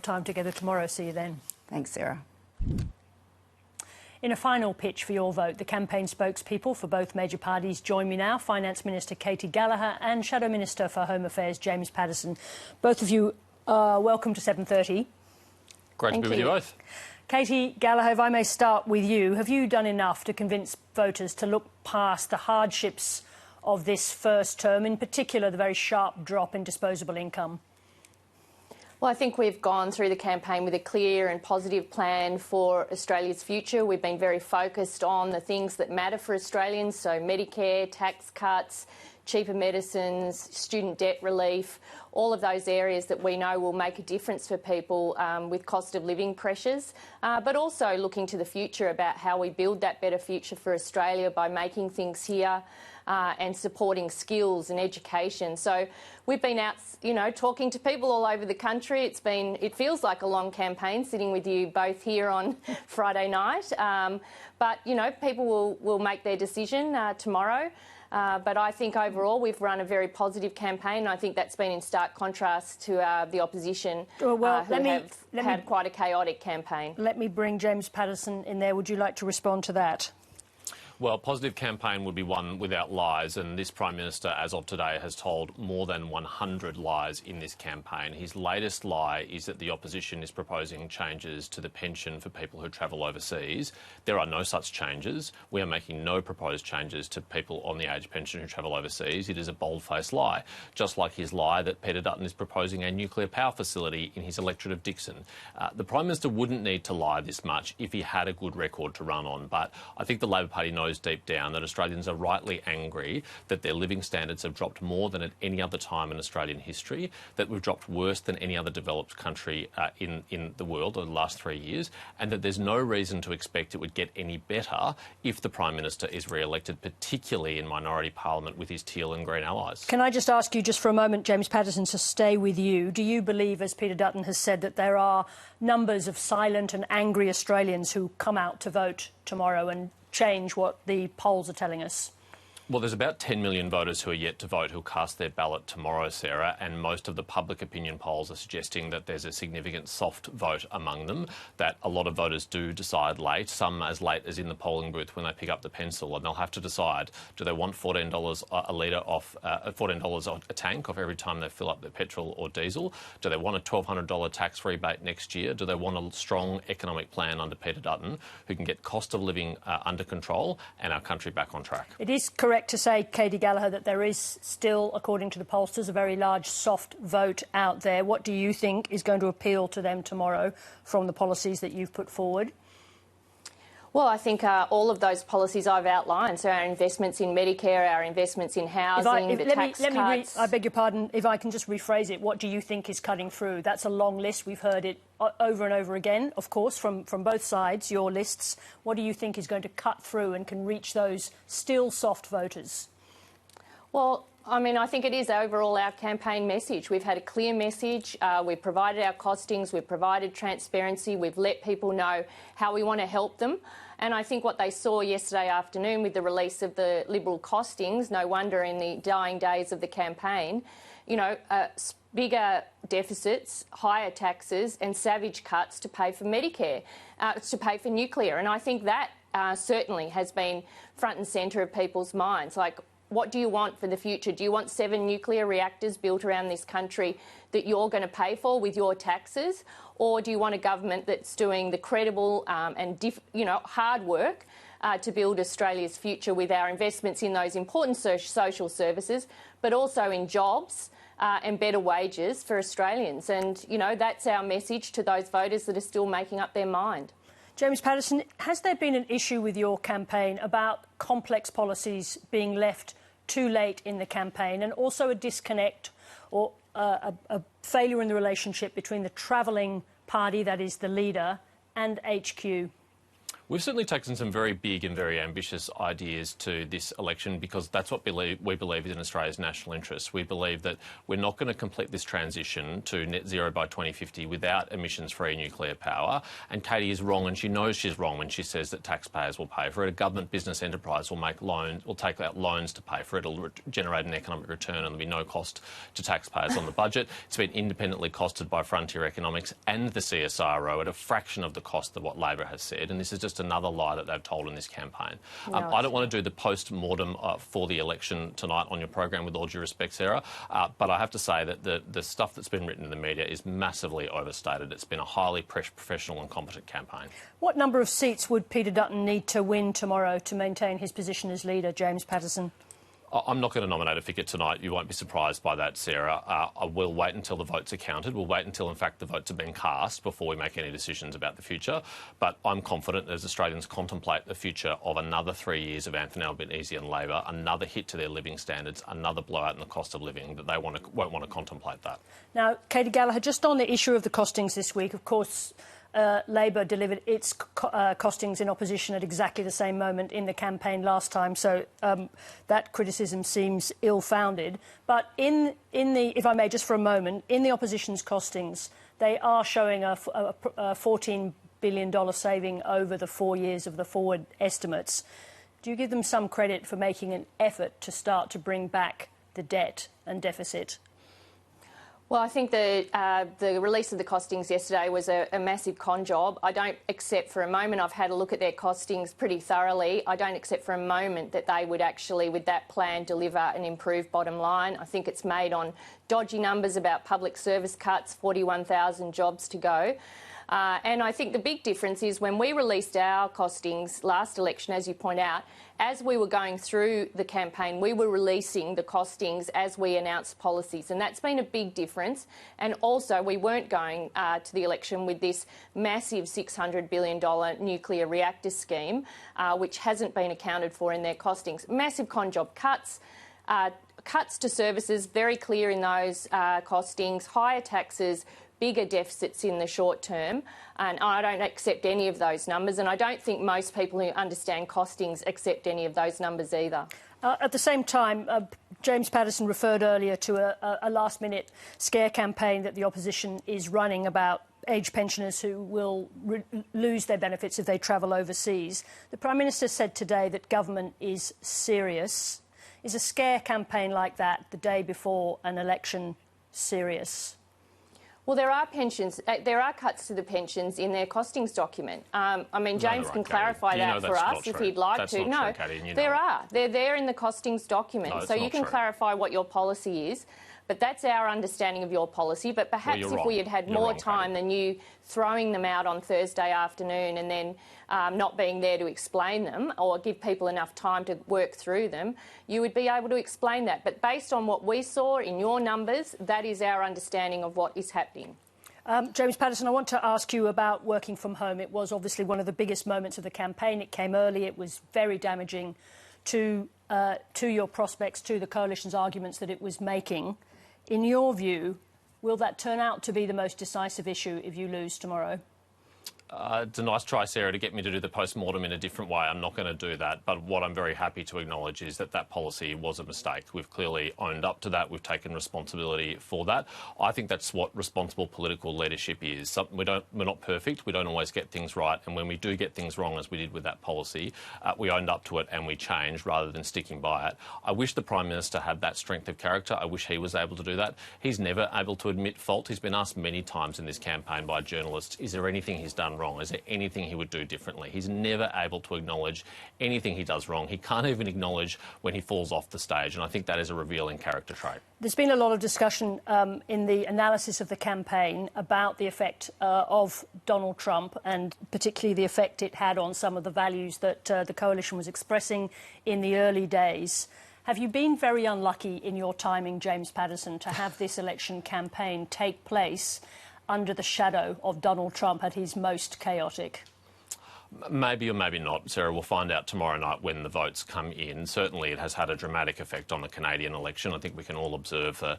your time together tomorrow. See you then. Thanks, Sarah. In a final pitch for your vote, the campaign spokespeople for both major parties join me now, Finance Minister Katy Gallagher and Shadow Minister for Home Affairs James Paterson. Both of you are welcome to 7:30. Great to be with you both. Katy Gallagher, if I may start with you, have you done enough to convince voters to look past the hardships of this first term, in particular the very sharp drop in disposable income? Well, I think we've gone through the campaign with a clear and positive plan for Australia's future. We've been very focused on the things that matter for Australians, so Medicare, tax cuts, cheaper medicines, student debt relief, all of those areas that we know will make a difference for people with cost of living pressures, but also looking to the future about how we build that better future for Australia by making things here and supporting skills and education. So we've been out, talking to people all over the country. It feels like a long campaign sitting with you both here on Friday night. But people will make their decision tomorrow. But I think overall we've run a very positive campaign. I think that's been in stark contrast to the opposition, who have had quite a chaotic campaign. Let me bring James Paterson in there. Would you like to respond to that? Well, a positive campaign would be one without lies, and this Prime Minister, as of today, has told more than 100 lies in this campaign. His latest lie is that the opposition is proposing changes to the pension for people who travel overseas. There are no such changes. We are making no proposed changes to people on the age pension who travel overseas. It is a bold-faced lie, just like his lie that Peter Dutton is proposing a nuclear power facility in his electorate of Dixon. The Prime Minister wouldn't need to lie this much if he had a good record to run on, but I think the Labor Party knows deep down that Australians are rightly angry that their living standards have dropped more than at any other time in Australian history, that we've dropped worse than any other developed country in the world over the last 3 years, and that there's no reason to expect it would get any better if the Prime Minister is re-elected, particularly in minority parliament with his teal and green allies. Can I just ask you just for a moment, James Paterson, to stay with you? Do you believe, as Peter Dutton has said, that there are numbers of silent and angry Australians who come out to vote tomorrow and change what the polls are telling us? Well, there's about 10 million voters who are yet to vote who'll cast their ballot tomorrow, Sarah, and most of the public opinion polls are suggesting that there's a significant soft vote among them, that a lot of voters do decide late, some as late as in the polling booth when they pick up the pencil, and they'll have to decide, do they want $14 a litre off, $14 a tank off every time they fill up their petrol or diesel? Do they want a $1,200 tax rebate next year? Do they want a strong economic plan under Peter Dutton who can get cost of living under control and our country back on track? It is correct to say, Katy Gallagher, that there is still, according to the pollsters, a very large soft vote out there. What do you think is going to appeal to them tomorrow from the policies that you've put forward? Well, I think all of those policies I've outlined, so our investments in Medicare, our investments in housing, the tax cuts... I beg your pardon, if I can just rephrase it, what do you think is cutting through? That's a long list. We've heard it over and over again, of course, from both sides, your lists. What do you think is going to cut through and can reach those still soft voters? Well, I think it is overall our campaign message. We've had a clear message. We've provided our costings. We've provided transparency. We've let people know how we want to help them. And I think what they saw yesterday afternoon with the release of the Liberal costings, no wonder in the dying days of the campaign, bigger deficits, higher taxes and savage cuts to pay for Medicare, to pay for nuclear. And I think that certainly has been front and centre of people's minds. Like, what do you want for the future? Do you want 7 nuclear reactors built around this country that you're going to pay for with your taxes? Or do you want a government that's doing the credible and hard work to build Australia's future with our investments in those important social services, but also in jobs and better wages for Australians? And, that's our message to those voters that are still making up their mind. James Paterson, has there been an issue with your campaign about complex policies being left too late in the campaign, and also a disconnect or a failure in the relationship between the travelling party, that is the leader, and HQ? We've certainly taken some very big and very ambitious ideas to this election because that's what we believe is in Australia's national interest. We believe that we're not going to complete this transition to net zero by 2050 without emissions-free nuclear power. And Katy is wrong, and she knows she's wrong when she says that taxpayers will pay for it. A government business enterprise will take out loans to pay for it. It'll generate an economic return, and there'll be no cost to taxpayers on the budget. It's been independently costed by Frontier Economics and the CSIRO at a fraction of the cost of what Labor has said. And this is just another lie that they've told in this campaign. I don't want to do the post-mortem for the election tonight on your program, with all due respect, Sarah, but I have to say that the stuff that's been written in the media is massively overstated. It's been a highly professional and competent campaign. What number of seats would Peter Dutton need to win tomorrow to maintain his position as leader, James Paterson? I'm not going to nominate a figure tonight. You won't be surprised by that, Sarah. I will wait until the votes are counted. We'll wait until, in fact, the votes have been cast before we make any decisions about the future. But I'm confident as Australians contemplate the future of another 3 years of Anthony Albanese and Labor, another hit to their living standards, another blowout in the cost of living, that they won't want to contemplate that. Now, Katy Gallagher, just on the issue of the costings this week, of course, Labor delivered its costings in opposition at exactly the same moment in the campaign last time, so that criticism seems ill-founded. But if I may, just for a moment, in the opposition's costings, they are showing a $14 billion saving over the 4 years of the forward estimates. Do you give them some credit for making an effort to start to bring back the debt and deficit? Well, I think the release of the costings yesterday was a massive con job. I don't accept for a moment, I've had a look at their costings pretty thoroughly, I don't accept for a moment that they would actually, with that plan, deliver an improved bottom line. I think it's made on dodgy numbers about public service cuts, 41,000 jobs to go. And I think the big difference is when we released our costings last election, as you point out, as we were going through the campaign, we were releasing the costings as we announced policies, and that's been a big difference. And also, we weren't going to the election with this massive $600 billion nuclear reactor scheme, which hasn't been accounted for in their costings. Massive con job cuts. Cuts to services, very clear in those costings, higher taxes, bigger deficits in the short term, and I don't accept any of those numbers, and I don't think most people who understand costings accept any of those numbers either. At the same time, James Paterson referred earlier to a last-minute scare campaign that the opposition is running about age pensioners who will lose their benefits if they travel overseas. The Prime Minister said today that government is serious. Is a scare campaign like that the day before an election serious? Well, there are pensions. There are cuts to the pensions in their costings document. I mean, James can clarify that for us if he'd like to. No, there are. They're there in the costings document, so you can clarify what your policy is. But that's our understanding of your policy. But perhaps if we had had more time than you throwing them out on Thursday afternoon and then not being there to explain them or give people enough time to work through them, you would be able to explain that. But based on what we saw in your numbers, that is our understanding of what is happening. James Paterson, I want to ask you about working from home. It was obviously one of the biggest moments of the campaign. It came early. It was very damaging to your prospects, to the coalition's arguments that it was making. In your view, will that turn out to be the most decisive issue if you lose tomorrow? It's a nice try, Sarah, to get me to do the post-mortem in a different way. I'm not going to do that. But what I'm very happy to acknowledge is that that policy was a mistake. We've clearly owned up to that. We've taken responsibility for that. I think that's what responsible political leadership is. We're not perfect. We don't always get things right. And when we do get things wrong, as we did with that policy, we owned up to it and we changed rather than sticking by it. I wish the Prime Minister had that strength of character. I wish he was able to do that. He's never able to admit fault. He's been asked many times in this campaign by journalists, is there anything he's done wrong? Is there anything he would do differently? He's never able to acknowledge anything he does wrong. He can't even acknowledge when he falls off the stage, and I think that is a revealing character trait. There's been a lot of discussion in the analysis of the campaign about the effect of Donald Trump and particularly the effect it had on some of the values that the coalition was expressing in the early days. Have you been very unlucky in your timing, James Paterson, to have this election campaign take place under the shadow of Donald Trump at his most chaotic? Maybe or maybe not, Sarah. We'll find out tomorrow night when the votes come in. Certainly it has had a dramatic effect on the Canadian election. I think we can all observe the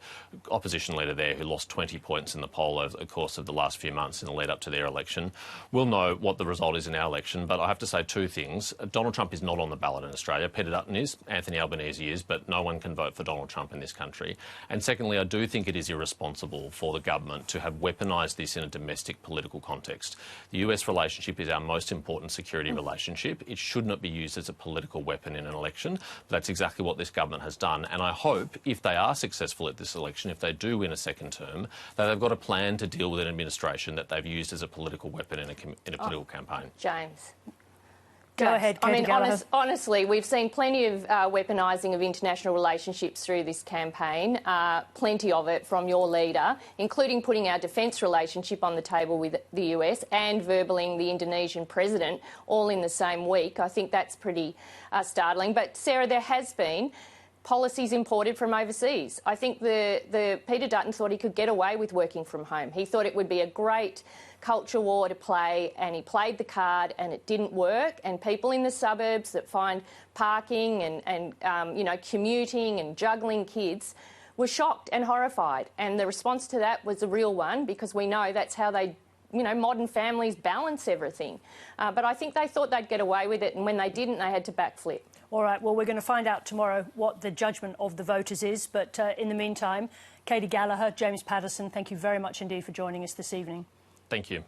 opposition leader there who lost 20 points in the poll over the course of the last few months in the lead up to their election. We'll know what the result is in our election, but I have to say two things. Donald Trump is not on the ballot in Australia. Peter Dutton is, Anthony Albanese is, but no one can vote for Donald Trump in this country. And secondly, I do think it is irresponsible for the government to have weaponised this in a domestic political context. The US relationship is our most important security relationship. It should not be used as a political weapon in an election. But that's exactly what this government has done. And I hope, if they are successful at this election, if they do win a second term, that they've got a plan to deal with an administration that they've used as a political weapon in a political campaign. James. Go ahead, Katy Gallagher. Honestly, we've seen plenty of weaponising of international relationships through this campaign, plenty of it from your leader, including putting our defence relationship on the table with the US and verballing the Indonesian president all in the same week. I think that's pretty startling. But, Sarah, there has been policies imported from overseas. I think the Peter Dutton thought he could get away with working from home. He thought it would be a great culture war to play, and he played the card and it didn't work. And people in the suburbs that find parking and commuting and juggling kids were shocked and horrified. And the response to that was a real one, because we know that's how they, modern families balance everything. But I think they thought they'd get away with it, and when they didn't, they had to backflip. All right, well, we're going to find out tomorrow what the judgment of the voters is. But in the meantime, Katy Gallagher, James Paterson, thank you very much indeed for joining us this evening. Thank you.